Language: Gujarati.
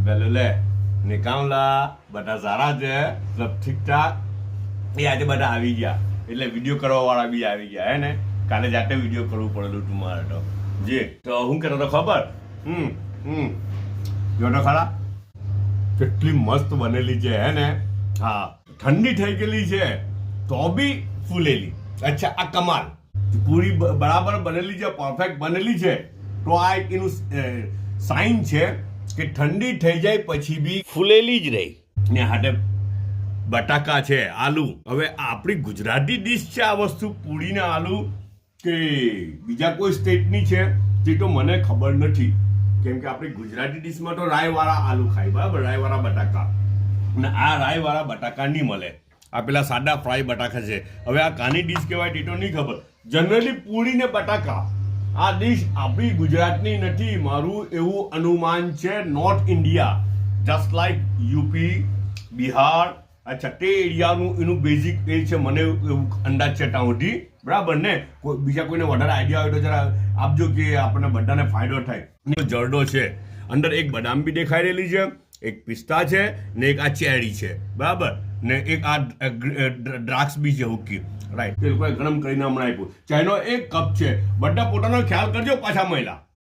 પેલું લે નિકામલા બધા સારા છે મતલબ ઠીકઠાક એ આજે બધા આવી ગયા એટલે વિડીયો કરવા વાળા બી આવી ગયા હે ને કાલે જાતે વિડીયો કરવું પડેલું તું મારે તો જે તો હું કહેતો તો ખબર જો તો ખરા કેટલી મસ્ત બનેલી છે હે ને હા ઠંડી થઈ ગયેલી છે તો બી ફૂલેલી અચ્છા આ કમાલ પૂરી બરાબર બનેલી છે પરફેક્ટ બનેલી છે તો આ એક એનું સાઇન છે કે ઠંડી થઈ જાય પછી બી ફૂલેલી જ રહી ને હાટે બટાકા છે આલુ હવે આપણી ગુજરાતી ડીશ છે આ વસ્તુ પૂરી ને આલુ કે બીજા કોઈ સ્ટેટની છે જે તો મને ખબર નથી કેમ કે આપણી ગુજરાતી ડીશમાં તો રાયવાળા આલુ ખાય બરાબર રાયવાળા બટાકા અને આ રાયવાળા બટાકા નહીં મળે આ પેલા સાદા ફ્રાય બટાકા છે હવે આ કાની ડીશ કહેવાય તે તો નહીં ખબર જનરલી પૂરી ને બટાકા આ ડીશ આપણી ગુજરાતની નથી મારું એવું અનુમાન છે north India just like UP Bihar અચ્છા તે એરિયાનું એનું બેઝિક એ છે મને એવું અંદાજ છે ત્યાં સુધી બરાબર ને કોઈ બીજા કોઈને વધારે આઈડિયા હોય તો જરા આપજો કે આપણને બધાને ફાયદો થાય જરડો છે અંદર એક બદામ બી દેખાઈ રહેલી છે એક પિસ્તા છે ને એક આ ચેરી છે બરાબર ને એક આ દ્રાક્ષ બી છે હુક્કી રાઈટ તે લોકોએ ગરમ કરીને હમણાં આપ્યું ચાયનો એક કપ છે બધા પોતાનો ખ્યાલ કરજો પાછા મહિલા